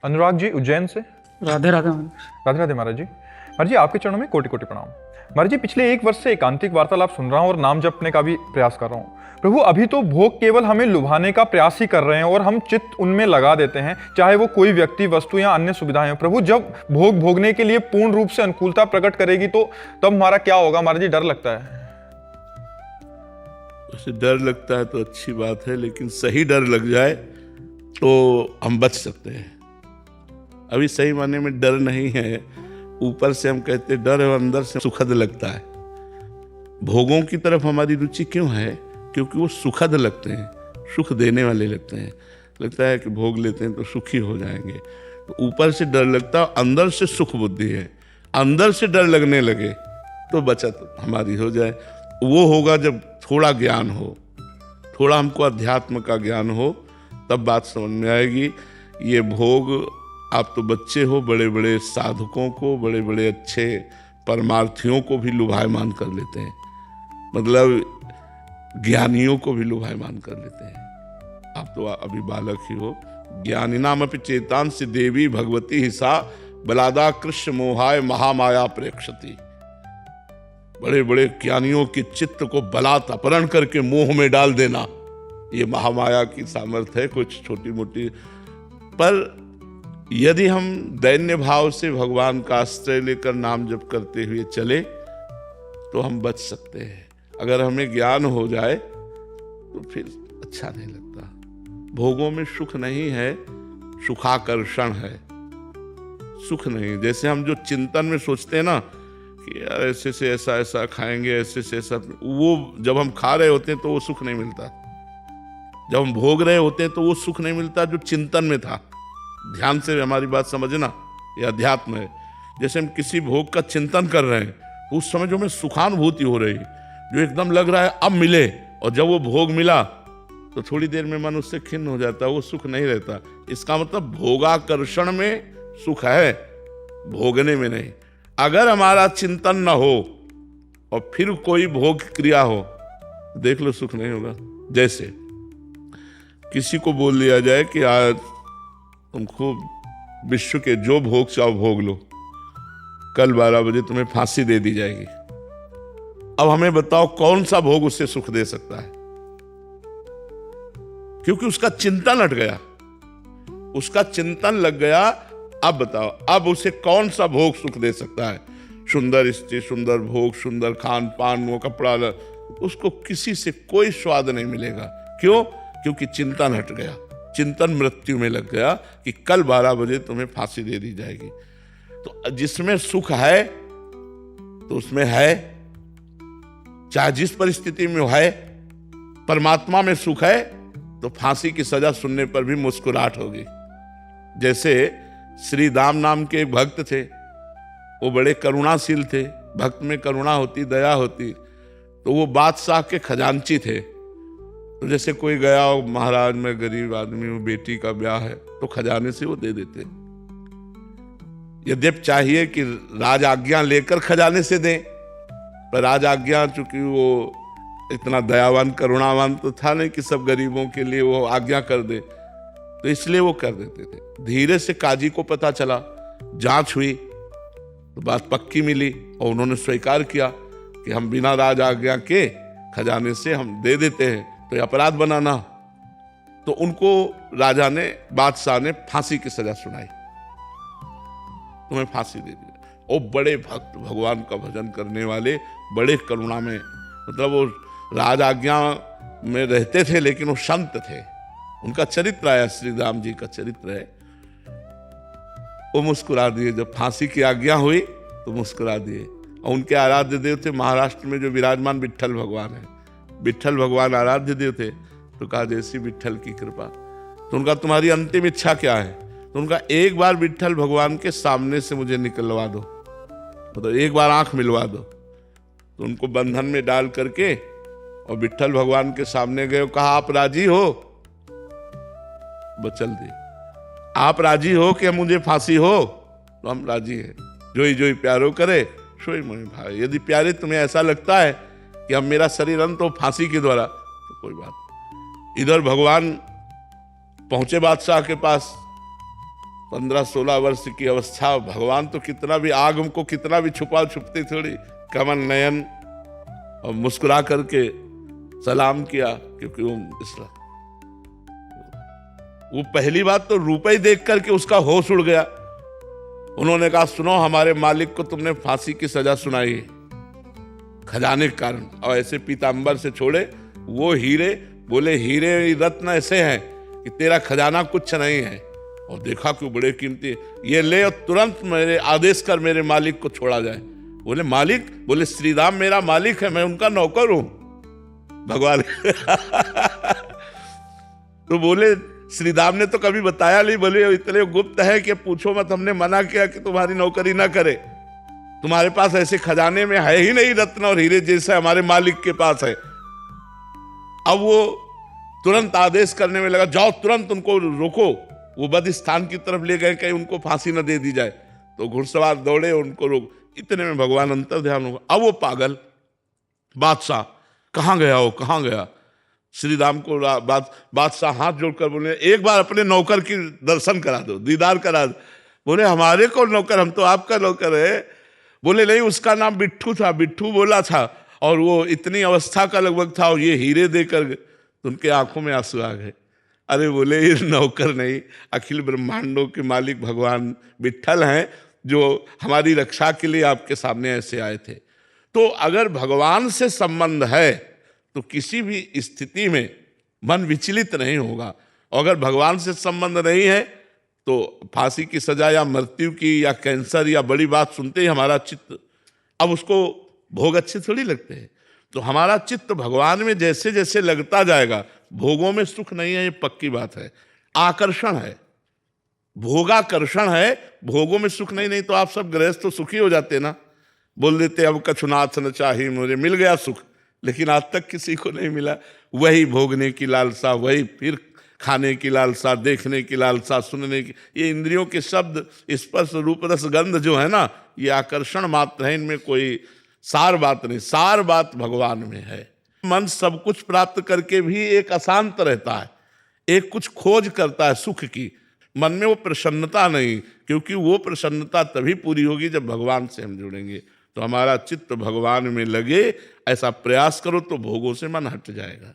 अनुराग जी उज्जैन से। राधे राधे राधे राधे महाराज जी। महाराज जी आपके चरणों में कोटि कोटि प्रणाम। महाराज जी पिछले 1 वर्ष से एकांतिक वार्तालाप सुन रहा हूँ और नाम जपने का भी प्रयास कर रहा हूँ। प्रभु अभी तो भोग केवल हमें लुभाने का प्रयास ही कर रहे हैं और हम चित्त उनमें लगा देते हैं, चाहे वो कोई व्यक्ति, वस्तु या अन्य सुविधाएं हो। प्रभु जब भोग भोगने के लिए पूर्ण रूप से अनुकूलता प्रकट करेगी तो तब हमारा क्या होगा? महाराज जी डर लगता है। उसे डर लगता है तो अच्छी बात है, लेकिन सही डर लग जाए तो हम बच सकते हैं। अभी सही मायने में डर नहीं है, ऊपर से हम कहते डर है और अंदर से सुखद लगता है। भोगों की तरफ हमारी रुचि क्यों है? क्योंकि वो सुखद लगते हैं, सुख देने वाले लगते हैं। लगता है कि भोग लेते हैं तो सुखी हो जाएंगे, तो ऊपर से डर लगता है, अंदर से सुख बुद्धि है। अंदर से डर लगने लगे तो बचत हमारी हो जाए। वो होगा जब थोड़ा ज्ञान हो, थोड़ा हमको अध्यात्म का ज्ञान हो, तब बात समझ में आएगी। ये भोग, आप तो बच्चे हो, बड़े बड़े साधकों को, बड़े बड़े अच्छे परमार्थियों को भी लुभायमान कर लेते हैं, मतलब ज्ञानियों को भी लुभायमान कर लेते हैं। आप तो अभी बालक ही हो। ज्ञानिनाम अपि चेतांसि देवी भगवती ही सा बलादा कृष्ण मोहाय महामाया प्रेक्षति। बड़े बड़े ज्ञानियों के चित्त को बलात् अपहरण करके मोह में डाल देना, ये महामाया की सामर्थ्य है। कुछ छोटी मोटी, पर यदि हम दैन्य भाव से भगवान का आश्रय लेकर नाम जप करते हुए चले तो हम बच सकते हैं। अगर हमें ज्ञान हो जाए तो फिर अच्छा नहीं लगता। भोगों में सुख नहीं है, सुखाकर्षण है, सुख नहीं। जैसे हम जो चिंतन में सोचते हैं ना कि यार ऐसे से ऐसा ऐसा खाएंगे, ऐसे से ऐसा, वो जब हम खा रहे होते हैं तो वो सुख नहीं मिलता। जब हम भोग रहे होते हैं तो वो सुख नहीं मिलता जो चिंतन में था। ध्यान से हमारी बात समझना, ये अध्यात्म है। जैसे हम किसी भोग का चिंतन कर रहे हैं, उस समय जो हमें सुखानुभूति हो रही, जो एकदम लग रहा है अब मिले, और जब वो भोग मिला तो थोड़ी देर में मन उससे खिन्न हो जाता है, वो सुख नहीं रहता। इसका मतलब भोगाकर्षण में सुख है, भोगने में नहीं। अगर हमारा चिंतन न हो और फिर कोई भोग क्रिया हो, देख लो सुख नहीं होगा। जैसे किसी को बोल दिया जाए कि आज तुम खूब विश्व के जो भोग चाहो भोग लो, कल 12 बजे तुम्हें फांसी दे दी जाएगी। अब हमें बताओ कौन सा भोग उससे सुख दे सकता है? क्योंकि उसका चिंतन हट गया, उसका चिंतन लग गया। अब बताओ, अब उसे कौन सा भोग सुख दे सकता है? सुंदर स्त्री, सुंदर भोग, सुंदर खान पान, वो कपड़ा, उसको किसी से कोई स्वाद नहीं मिलेगा। क्यों? क्योंकि चिंतन हट गया, चिंतन मृत्यु में लग गया कि कल 12 बजे तुम्हें फांसी दे दी जाएगी। तो जिसमें सुख है तो उसमें है, चाहे जिस परिस्थिति में है। परमात्मा में सुख है तो फांसी की सजा सुनने पर भी मुस्कुराहट होगी। जैसे श्री दाम नाम के एक भक्त थे, वो बड़े करुणाशील थे। भक्त में करुणा होती, दया होती। तो वो बादशाह के खजांची थे। तो जैसे कोई गया हो, महाराज मैं गरीब आदमी हूं, बेटी का ब्याह है, तो खजाने से वो दे देते। यद्यप चाहिए कि राज आज्ञा लेकर खजाने से दें, पर राज आज्ञा, चूंकि वो इतना दयावान करुणावान तो था नहीं कि सब गरीबों के लिए वो आज्ञा कर दे, तो इसलिए वो कर देते थे। धीरे से काजी को पता चला, जांच हुई तो बात पक्की मिली और उन्होंने स्वीकार किया कि हम बिना राज आज्ञा के खजाने से हम दे देते हैं, तो अपराध बनाना। तो उनको राजा ने, बादशाह ने फांसी की सजा सुनाई, तुम्हें फांसी दे दी। और बड़े भक्त, भगवान का भजन करने वाले, बड़े करुणा में, मतलब वो राज आज्ञा में रहते थे लेकिन वो संत थे। उनका चरित्र आया, श्री राम जी का चरित्र है। वो मुस्कुरा दिए जब फांसी की आज्ञा हुई, तो मुस्कुरा दिए। और उनके आराध्य देव थे महाराष्ट्र में जो विराजमान विट्ठल भगवान है। विट्ठल भगवान आराध्य देव थे। तो कहा जैसी विट्ठल की कृपा। तो उनका तुम्हारी अंतिम इच्छा क्या है? तो उनका एक बार विट्ठल भगवान के सामने से मुझे निकलवा दो, तो एक बार आंख मिलवा दो। तो उनको बंधन में डाल करके और विट्ठल भगवान के सामने गए, कहा आप राजी हो? बचल दे, आप राजी हो कि मुझे फांसी हो? तो हम राजी हैं। जोई जोई प्यारो करे सोई मोहि भाई। यदि प्यारे तुम्हें ऐसा लगता है कि अब मेरा शरीर अंत हो फांसी के द्वारा, तो कोई बात। इधर भगवान पहुंचे बादशाह के पास, 15-16 वर्ष की अवस्था, भगवान तो कितना भी आग हमको कितना भी छुपा छुपते थोड़ी, कमल नयन और मुस्कुरा करके सलाम किया, क्योंकि वो पहली बात तो रुपए ही देख करके उसका होश उड़ गया। उन्होंने कहा सुनो, हमारे मालिक को तुमने फांसी की सजा सुनाई खजाने के कारण, और ऐसे पीतांबर से छोड़े वो हीरे, बोले हीरे रत्न ऐसे हैं कि तेरा खजाना कुछ नहीं है, और देखा कि बड़े कीमती, ये ले और तुरंत मेरे आदेश कर मेरे मालिक को छोड़ा जाए। बोले मालिक? बोले श्रीराम मेरा मालिक है, मैं उनका नौकर हूं भगवान। तो बोले श्रीराम ने तो कभी बताया नहीं, बोले इतने गुप्त है कि पूछो मत, हमने मना किया कि तुम्हारी नौकरी ना करे, तुम्हारे पास ऐसे खजाने में है ही नहीं रत्न और हीरे जैसे हमारे मालिक के पास है। अब वो तुरंत आदेश करने में लगा, जाओ तुरंत उनको रोको, वो बद स्थान की तरफ ले गए, कहीं उनको फांसी न दे दी जाए। तो घुड़सवार दौड़े उनको रोक, इतने में भगवान अंतर ध्यान होगा। अब वो पागल बादशाह कहाँ गया, हो कहाँ गया? श्री राम को बादशाह हाथ जोड़कर बोले, एक बार अपने नौकर की दर्शन करा दो, दीदार करा दो। बोले हमारे को नौकर, हम तो आपका नौकर है। बोले नहीं, उसका नाम बिट्ठू था, बिट्ठू बोला था, और वो इतनी अवस्था का लगभग था, और ये हीरे देकर, तो उनके आंखों में आंसू आ गए। अरे बोले ये नौकर नहीं, अखिल ब्रह्मांडों के मालिक भगवान विट्ठल हैं, जो हमारी रक्षा के लिए आपके सामने ऐसे आए थे। तो अगर भगवान से संबंध है तो किसी भी स्थिति में मन विचलित नहीं होगा, और अगर भगवान से संबंध नहीं है तो फांसी की सजा या मृत्यु की या कैंसर या बड़ी बात सुनते ही हमारा चित्त, अब उसको भोग अच्छे थोड़ी लगते हैं, तो हमारा चित्त भगवान में जैसे जैसे लगता जाएगा, भोगों में सुख नहीं है, ये पक्की बात है, आकर्षण है, भोगाकर्षण है, भोगों में सुख नहीं। नहीं तो आप सब गृहस्थ तो सुखी हो जाते ना, बोल देते अब कछुनाथ न चाहिए, मुझे मिल गया सुख, लेकिन आज तक किसी को नहीं मिला। वही भोगने की लालसा, वही फिर खाने की लालसा, देखने की लालसा, सुनने की, ये इंद्रियों के शब्द स्पर्श रूप रस गंध जो है ना, ये आकर्षण मात्र है, इनमें कोई सार बात नहीं। सार बात भगवान में है। मन सब कुछ प्राप्त करके भी एक अशांत रहता है, एक कुछ खोज करता है सुख की, मन में वो प्रसन्नता नहीं, क्योंकि वो प्रसन्नता तभी पूरी होगी जब भगवान से हम जुड़ेंगे। तो हमारा चित्त भगवान में लगे, ऐसा प्रयास करो तो भोगों से मन हट जाएगा।